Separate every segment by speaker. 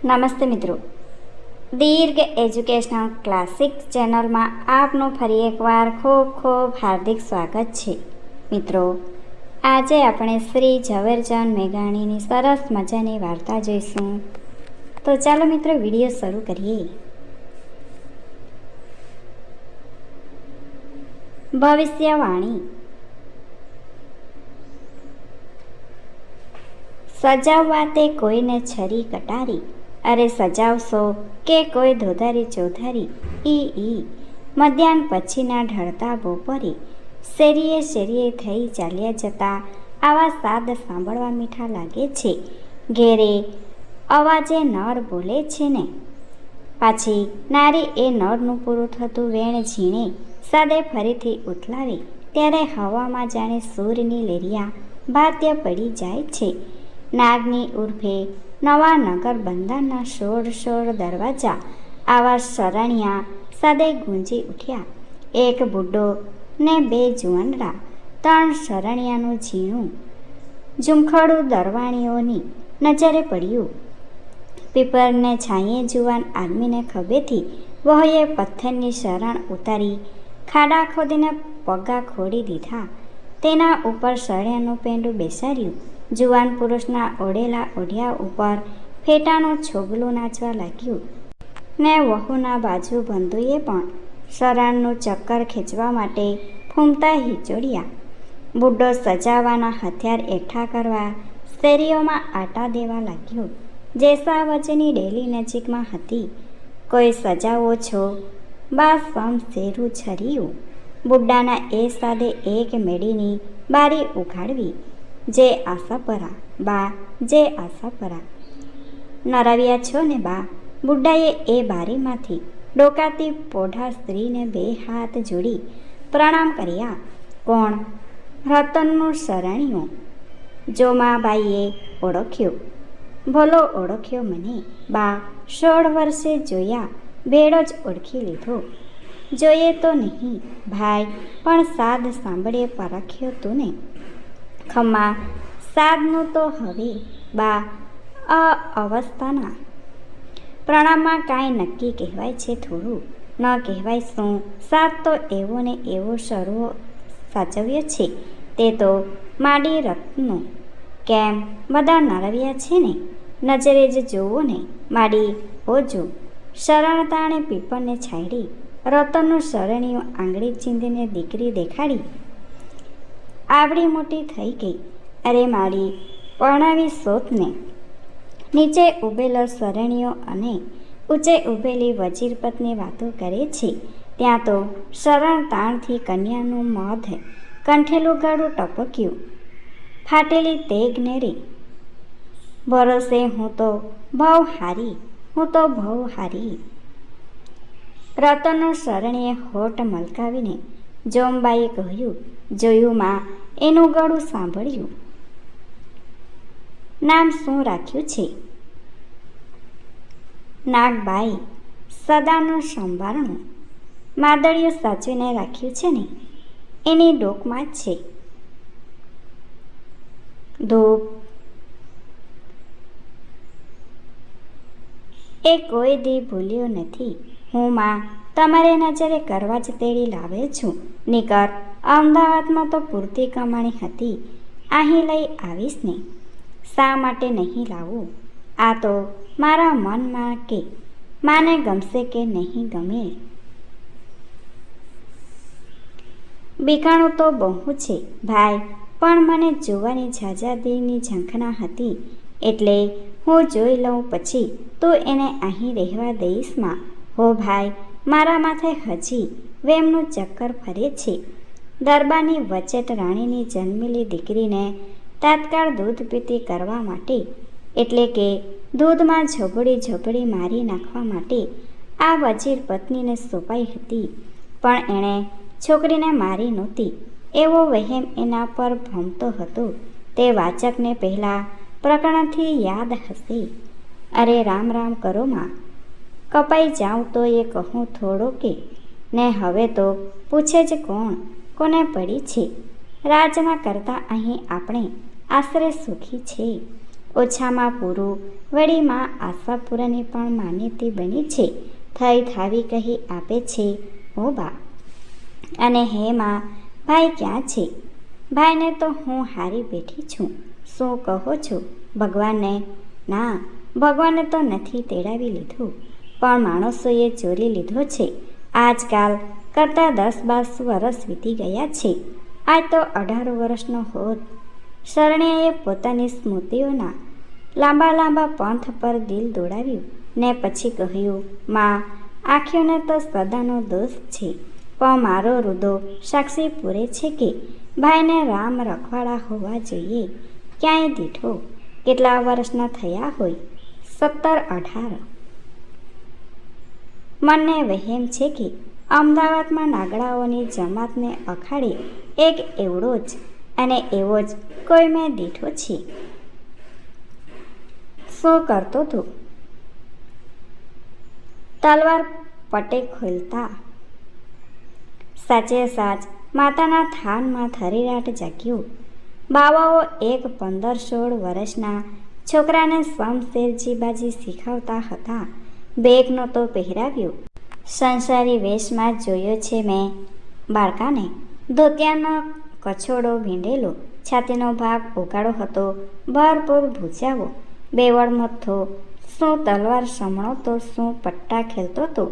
Speaker 1: નમસ્તે મિત્રો, દીર્ઘ educational classic ચેનલમાં આપનું ફરી એકવાર ખૂબ ખૂબ હાર્દિક સ્વાગત છે. મિત્રો, આજે આપણે શ્રી ઝવેરચંદ મેઘાણીની સરસ મજાની વાર્તા જોઈશું. તો ચાલો મિત્રો, વિડીયો શરૂ કરીએ. ભવિષ્યવાણી. સજાવવા તે કોઈને છરી કટારી, અરે સજાવશો કે કોઈ ધોધારી ચોધારી. ઈ મધ્યાહન પછીના ઢળતા બપોરે શેરીએ શેરીએ થઈ ચાલ્યા જતા આવા સાદ સાંભળવા મીઠા લાગે છે. ઘેરે અવાજે નર બોલે છે ને પાછી નારી એ નરનું પૂરું થતું વેણ ઝીણે સાદે ફરીથી ઉથલાવે ત્યારે હવામાં જાણે સૂરની લેરિયા ભાત્ય પડી જાય છે. નાગની ઉર્ફે નવા નગર બંધારના શોર દરવાજા આવા શરણિયા સાદે ગુંજી ઉઠ્યા. એક બુડ્ઢો ને બે જુવાનડા, ત્રણ શરણિયાનું ઝીણું ઝુમખડું દરવાણીઓની નજરે પડ્યું. પીપરને છાંયે જુવાન આદમીને ખભેથી વહોએ પથ્થરની શરણ ઉતારી ખાડા ખોદીને પગા ખોડી દીધા. તેના ઉપર સળિયાનું પેંડું બેસાડ્યું. જુવાન પુરુષના ઓઢેલા ઓઢિયા ઉપર ફેટાનું છોગલું નાચવા લાગ્યું ને વહુના બાજુ બંધુએ પણ શરણનું ચક્કર ખેંચવા માટે ફૂમતા હિચોડ્યા. બુડ્ઢો સજાવવાના હથિયાર એકઠા કરવા શેરીઓમાં આટા દેવા લાગ્યો. જેસા વચ્ચેની ડેલી નજીકમાં હતી. કોઈ સજાવો છો? બા સમ શેરું છર્યું. બુડ્ઢાના એ સાદે એક મેડીની બારી ઉઘાડવી. જે આશાપરા બા, જે આશાપરા. નરાવ્યા છો ને બા? બુડ્ઢાએ એ બારીમાંથી ડોકાતી પોઢા સ્ત્રીને બે હાથ જોડી પ્રણામ કર્યા. કોણ? રતનનું શરણિયું. જોમા બાઈએ ઓળખ્યો. ભલો ઓળખ્યો મને બા. 16 વર્ષે જોયા ભેળો જ ઓળખી લીધો. જોઈએ તો નહીં ભાઈ, પણ સાદ સાંભળીએ પરખ્યો તું ને. ખમ્મા, સાદનું તો હવે બા અવસ્થાના પ્રણામમાં કાંઈ નક્કી કહેવાય છે થોડું? ન કહેવાય શું? સાદ તો એવો ને એવો શરૂ સાચવ્યો છે. તે તો માડી રત્નો. કેમ, બધા નરવ્યા છે ને? નજરે જ જોવો ને માડી. ઓજો શરણતાણે પીપળને છાંયડી. રતનનું શરણિયું આંગળી ચીંધીને દીકરી દેખાડી. આવડી મોટી થઈ ગઈ. અરે માડી, પરણાવી શોધને. નીચે ઉભેલો શરણિયો અને ઊંચે ઉભેલી વજીરપતની વાતો કરે છે. ત્યાં તો શરણ તાણથી કન્યાનું મધ કંઠેલું ગળું ટપક્યું. ફાટેલી તેગનેરી ભરોસે હું તો ભવ હારી, હું તો ભવ હારી. રતનનો શરણીએ હોઠ મલકાવીને જોમબાઈએ કહ્યું, જોયું માં, એનું ગળું સાંભળ્યું. નામ શું રાખ્યું છે? નાગબાઈ. સદાનું સંભારણું માદળિયું સાચવીને રાખ્યું છે ને? એની ડોકમાં જ છે. ધૂપ એ કોઈ દી ભૂલ્યો નથી. હું માં તમારે નજરે કરવા જ તેડી લાવે છું. નીકર, અમદાવાદમાં તો પૂરતી કમાણી હતી. અહીં લઈ આવીશ ને. શા માટે નહીં લાવું? આ તો મારા મનમાં કે માને ગમશે કે નહીં ગમે. બીકાણું તો બહુ છે ભાઈ, પણ મને જોવાની ઝાઝાદીની ઝંખના હતી એટલે હું જોઈ લઉં પછી તું એને અહીં રહેવા દઈશમાં. હો ભાઈ, મારા માથે હજી વેમનું ચક્કર ફરે છે. દરબારની વચેટ રાણીની જન્મેલી દીકરીને તાત્કાળ દૂધ પીતી કરવા માટે, એટલે કે દૂધમાં ઝબડી મારી નાખવા માટે આ વજીર પત્નીને સોંપાઈ હતી. પણ એણે છોકરીને મારી નહોતી એવો વહેમ એના પર ભમતો હતો. તે વાચકને પહેલાં પ્રકરણથી યાદ હશે. અરે રામ રામ કરો માં. કપાઈ જાઉં તો એ કહું થોડો કે ને હવે તો પૂછે જ કોણ કોને પડી છે. રાજના કરતાં અહીં આપણે આશરે સુખી છે. ઓછામાં પૂરું. વળી માં આશાપુરાની પણ માન્યતી બની છે. થઈ થાવી કહી આપે છે ઓ બા. અને હે માં, ભાઈ ક્યાં છે? ભાઈને તો હું હારી બેઠી છું. શું કહો છો? ભગવાનને? ના, ભગવાને તો નથી તેડાવી લીધું, પણ માણસોએ ચોરી લીધો છે. આજકાલ કરતાં 10-12 વર્ષ વીતી ગયા છે. આજ તો 18 વર્ષનો હોત. શરણ્યાએ પોતાની સ્મૃતિઓના લાંબા લાંબા પંથ પર દિલ દોડાવ્યું ને પછી કહ્યું, માં, આંખોને તો સદાનો દોષ છે, પણ મારો રુદો સાક્ષી પૂરે છે કે ભાઈને રામ રખવાડા હોવા જોઈએ. ક્યાંય દીઠો કેટલા વર્ષના થયા હોય? 17-18. મને વહેમ છે કે અમદાવાદમાં નાગડાઓની જમાતને અખાડે એક એવડો જ અને એવો જ કોઈ મેં દીઠો છે. શું કરતો હતો? તલવાર પટે ખોલતા. સાચે સાચ માતાના થાનમાં થરીરાટ જાગ્યો. બાવાઓ એક 15-16 વર્ષના છોકરાને શમશેરજીબાજી શીખવતા હતા. બેગ નહોતો પહેરાવ્યો. સંસારી વેશમાં જોયો છે મેં બાળકાને. ધોતિયાનો કછોડો ભીંડેલો, છાતીનો ભાગ ઉગાડો હતો, ભરપૂર ભૂજાવો, બેવડ મથ્થો. શું તલવાર સમણો તો શું પટ્ટા ખેલતો તો?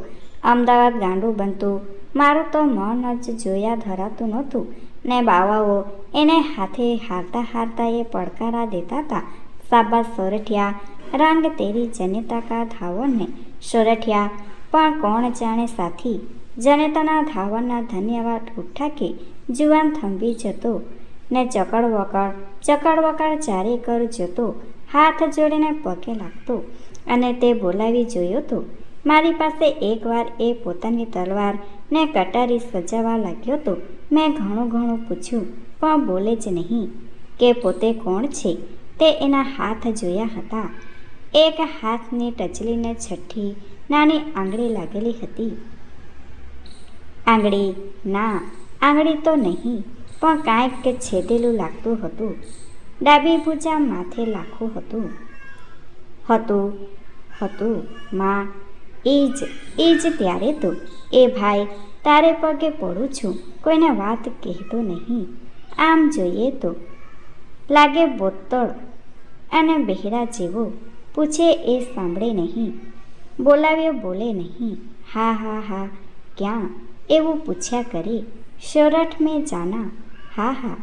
Speaker 1: અમદાવાદ ગાંડું બનતું. મારું તો મન જ જોયા ધરાતું નહોતું ને બાવાઓ એને હાથે હારતા હારતા એ પડકારા દેતા હતા. સાબાસ સોરઠિયા, રંગ તેરી જનેતા કા ધાવણને. સોરઠિયા, પણ કોણ જાણે સાથી જનેતાના ધાવણના ધન્યવાદ ઉઠા કે જુવાન થંભી જતો ને ચકડ-વકડ ચારે કર જતો, હાથ જોડીને પગે લાગતો અને તે બોલાવી જોયો તો. મારી પાસે એકવાર એ પોતાની તલવાર ને કટારી સજાવા લાગ્યો તો. મેં ઘણું પૂછ્યું, પણ બોલે જ નહીં કે પોતે કોણ છે. તે એના હાથ જોયા હતા. એક હાથની ટચલીને છઠ્ઠી નાની આંગળી લાગેલી હતી. આંગળી? ના, આંગળી તો નહીં, પણ કાંઈક છેદેલું લાગતું હતું. ડાબી ભૂજા માથે લાખું હતું. માં, એ જ ત્યારે તો. એ ભાઈ, તારે પગે પડું છું, કોઈને વાત કહેતો નહીં. આમ જોઈએ તો લાગે બોતળ અને બહેરા જેવો. પૂછે એ સાંભળે નહીં, બોલાવ્યો બોલે નહીં. હા, ક્યાં? એવું પૂછ્યા કરે. સોરઠ મેં જાના. હા,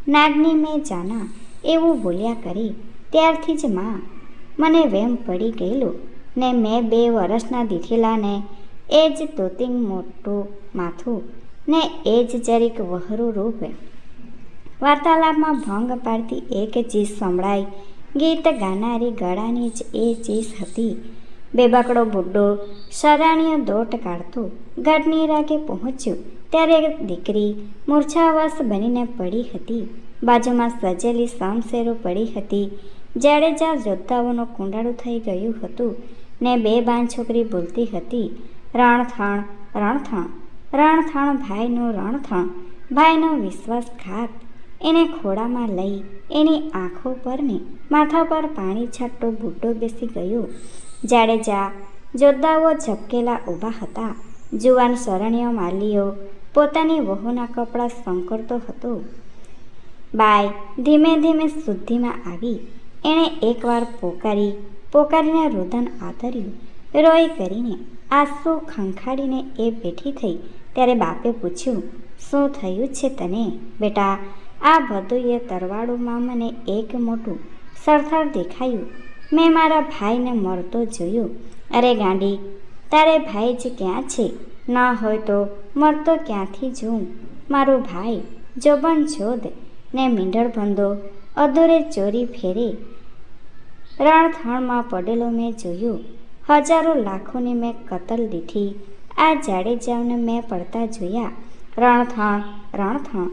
Speaker 1: નાગની મેં જાના. એવું બોલ્યા કરે. ત્યારથી જ માં મને વેમ પડી ગયેલો ને મેં 2 વર્ષના દીઠેલાને એ જ તોતિંગ મોટું માથું ને એ જ જરીક વહરું રૂપ. વાર્તાલાપમાં ભંગ પાડતી એક ચીજ સંભળાઈ. ગીત ગાનારી ગળાની જ એ ચીજ હતી. બેબાકડો બુડ્ડો શરાણીઓ દોટ કાઢતો ઘાટની રાગે પહોંચ્યો ત્યારે દીકરી મૂર્છાવશ બનીને પડી હતી. બાજુમાં સજેલી શમશેરો પડી હતી. જાડેજા યોદ્ધાઓનું કુંડાળું થઈ ગયું હતું ને 2 બાન છોકરી બોલતી હતી, રણથણ, રણથણ, રણથણ, ભાઈનું રણથણ, ભાઈનો વિશ્વાસઘાત. એને ખોળામાં લઈ એની આંખો પર ને માથા પર પાણી છાંટતો બુડ્ઢો બેસી ગયો. જાડેજા યોદ્ધાઓ ઝબકેલા ઊભા હતા. જુવાન શરણ્યો માલીઓ પોતાની વહુના કપડાં સંકળતો હતો. બાઈ ધીમે ધીમે શુદ્ધિમાં આવી. એણે એકવાર પોકારીને રુદન આદર્યું. રોઈ કરીને આંસુ ખંખાડીને એ બેઠી થઈ ત્યારે બાપે પૂછ્યું, શું થયું છે તને બેટા? આ બધું એ તરવાડુમાં મને એક મોટું સરથળ દેખાયું. મેં મારા ભાઈને મરતો જોયો. અરે ગાંડી, તારે ભાઈ જ ક્યાં છે? ન હોય તો મરતો ક્યાંથી જોઉં? મારો ભાઈ જોબન જોધ ને મીંઢળ બંધો અધૂરે ચોરી ફેરે રણથણમાં પડેલો મેં જોયો. હજારો લાખોની મેં કતલ દીઠી. આ જાડેજાઓને મેં પડતા જોયા. રણથણ, રણથણ,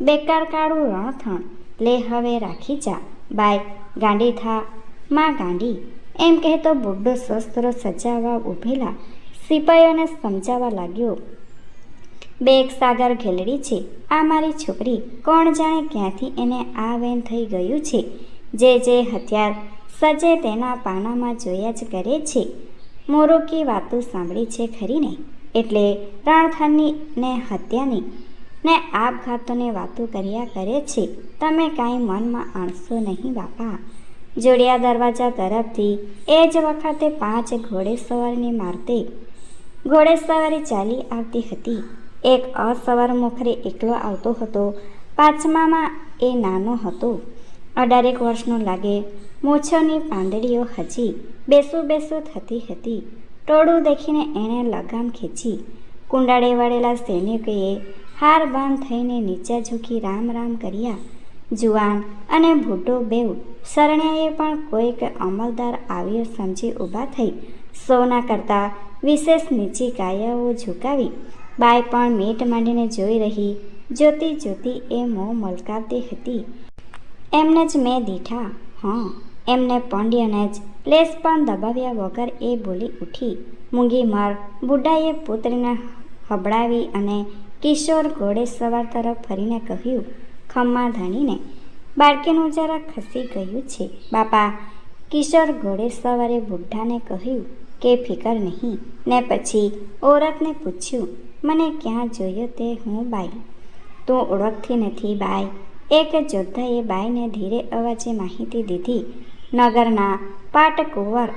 Speaker 1: બેકાર કાળું રણથણ. લે હવે રાખી જા. બાય ગાંડી થા. માં ગાંડી. એમ કહેતો બુડ્ઢો શસ્ત્રો સજાવવા ઊભેલા સિપાઈઓને સમજાવવા લાગ્યો. 2 સાગર ઘેલડી છે આ મારી છોકરી. કોણ જાણે ક્યાંથી એને આ વેન થઈ ગયું છે. જે હથિયાર સજે તેના પાનામાં જોયા જ કરે છે. મોરુકી વાતો સાંભળી છે ખરીને, એટલે રણથણની ને હત્યાની ને આપઘાતોની વાતો કર્યા કરે છે. તમે કાંઈ મનમાં આણશો નહીં બાપા. જોડિયા દરવાજા તરફથી એ જ વખતે 5 ઘોડેસવારની મારતે ઘોડેસવારી ચાલી આવતી હતી. એક અસવાર મોખરે એકલો આવતો હતો. 5મામાં એ નાનો હતો, 18 વર્ષનો લાગે. મૂછોની પાંદડીઓ હજી બેસું થતી હતી. ટોળું દેખીને એણે લગામ ખેંચી. કુંડાળે વળેલા સૈનિકોએ હાર બાંધ થઈને નીચે ઝૂકી રામ રામ કર્યા. જુવાન અને બુઢો બેઉ શરણ્યાએ પણ કોઈક અમલદાર આવ્યો સમજી ઊભા થઈ સૌના કરતાં વિશેષ નીચી કાયાઓ ઝુકાવી. બાઈ પણ મીટ માંડીને જોઈ રહી. જોતી એ મોં મલકાવતી હતી. એમને જ મેં દીઠા. એમને પંડ્યને જ લેસ પણ દબાવ્યા વગર એ બોલી ઉઠી. મૂંગી મર. બુઢાએ પુત્રીને હબડાવી અને કિશોર ઘોડેસવાર તરફ ફરીને કહ્યું, ખમ્મા ધણીને બાળકીનું જરા ખસી ગયું છે બાપા. કિશોર ઘોડેસવારે બુઢાને કહ્યું કે ફિકર નહીં. ને પછી ઓરતને પૂછ્યું, મને ક્યાં જોયો તે હું બાઈ? તું ઓળખતી નથી બાઈ? એક જોદ્ધાએ બાઈને ધીરે અવાજે માહિતી દીધી. નગરના પાટકુંવર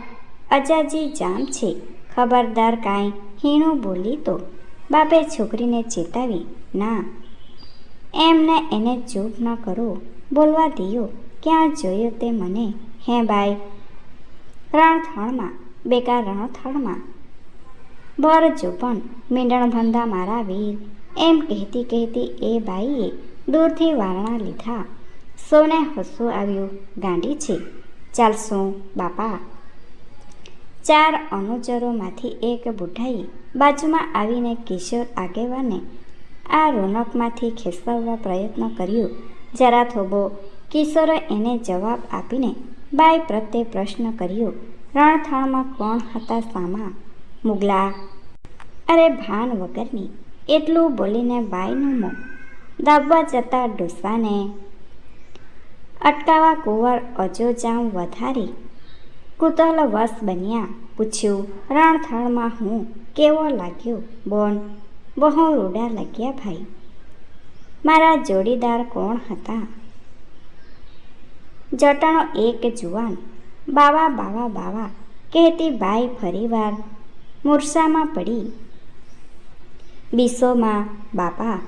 Speaker 1: અજાજી જામ છે. ખબરદાર કાંઈ હીણું બોલી તો. બાપે છોકરીને ચેતાવી, ના એમને એને ચૂપ ન કરો, બોલવા દિયો. ક્યાં જોયો તે મને? હે બાઈ? રણથણમાં. બેકાર રણથણમાં. ભર જોપન મીંડણભંધા મારા વીર. એમ કહેતી એ બાઈએ દૂરથી વારણા લીધા. સૌને હસવું આવ્યું. ગાંડી છે. ચાલશું બાપા. 4 અનુચરોમાંથી એક બુઢાઈ બાજુમાં આવીને કિશોર આગેવાને આ રોનકમાંથી ખેંચવા પ્રયત્ન કર્યો. જરા થોભો. કિશોરે એને જવાબ આપીને બાઈ પ્રત્યે પ્રશ્ન કર્યો, રણથણમાં કોણ હતા સામા? મુગલા. અરે ભાન વગરની. એટલું બોલીને બાઈનું મોં દાબવા જતા ડોસાને અટકાવવા કુંવર અજોજામ વધારી કુતૂહલવશ બન્યા. પૂછ્યું, રણથણમાં હું કેવો લાગ્યો? બોન. બહુ રૂડા લાગ્યા ભાઈ. મારા જોડીદાર કોણ હતા? જટણો એક જુવાન. બાવા કહેતી બાઈ ફરીવાર મૂર્છામાં પડી. બીસોમાં બાપા.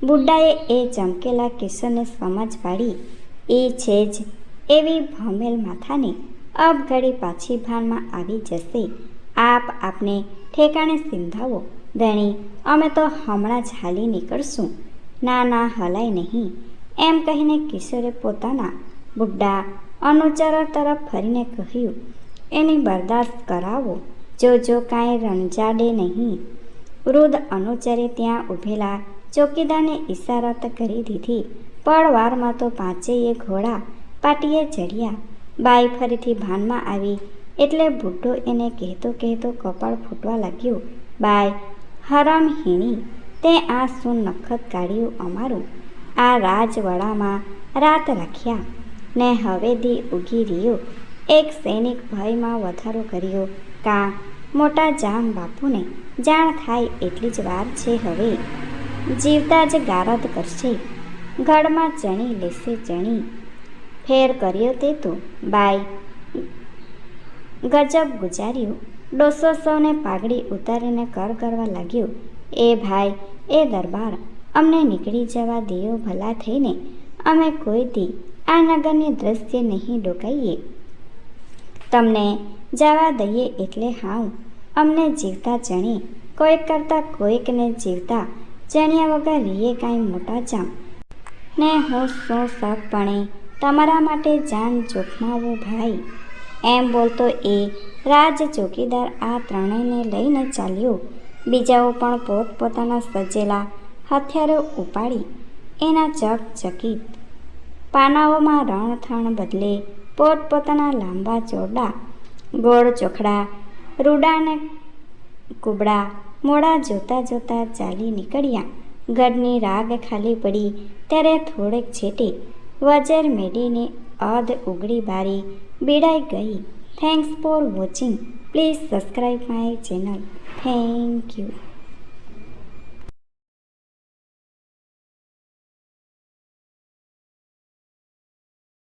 Speaker 1: બુઢાએ એ ચમકેલા કિશોરને સમજ પાડી. એ છે જ એવી ભમેલ માથાની. અબ ઘડી પાછી ભાનમાં આવી જશે. આપને ઠેકાણે સિંધાવો ધણી. અમે તો હમણાં જ હાલી નીકળશું. ના હલાય નહીં. એમ કહીને કિશોરે પોતાના બુઢા અનુચરો તરફ ફરીને કહ્યું, એની બરદાસ્ત કરાવો. જો કાંઈ રણજાડે નહીં. વૃદ્ધ અનુચરે ત્યાં ઊભેલા ચોકીદારને ઈશારત કરી દીધી. પળવારમાં તો 5 ઘોડા પાટીએ ચડ્યા. બાઈ ફરીથી ભાનમાં આવી એટલે બુઢો એને કહેતો કપાળ ફૂટવા લાગ્યો. બાઈ, હરામહીણી, તે આ શું નખત કાઢ્યું અમારું? આ રાજવાડામાં રાત રાખ્યા ને હવે દી ઉગી રહ્યો. એક સૈનિક ભયમાં વધારો કર્યો. કાં મોટા જામ બાપુને જાણ થાય એટલી જ વાર છે. હવે જીવતા જ ગારદ કરશે. ગળમાં ચણી લેશે ચણી. ફેર કર્યો તે તો બાઈ ગજબ ગુજાર્યું. ડોસો સૌને પાઘડી ઉતારીને કર કરવા લાગ્યો. એ ભાઈ, એ દરબાર, અમને નીકળી જવા દેવો ભલા થઈને. અમે કોઈ દી આ નગરની દ્રશ્ય નહીં ડોકાઈએ. તમને જવા દઈએ એટલે હાઉ. અમને જીવતા ચણી. કોઈક કરતાં કોઈકને જીવતા ચણ્યા વગર રીએ કાંઈ મોટા જામ. ને હું શું સપણે તમારા માટે જાન જોખમાવું ભાઈ? એમ બોલતો એ રાજ ચોકીદાર આ ત્રણેયને લઈને ચાલ્યો. બીજાઓ પણ પોતપોતાના સજેલા હથિયારો ઉપાડી એના ચકચકિત પાનાઓમાં રણથણ બદલે પોતપોતાના લાંબા ચોરડા ગોળ ચોખડા રૂડા ને કુબડા મોડા જોતા ચાલી નીકળ્યા. ગઢની રાગ ખાલી પડી ત્યારે થોડેક છેટે વજર મેડીની અધ ઉગડી બારી બીડાઈ ગઈ. Thanks for watching. Please subscribe my channel. Thank you.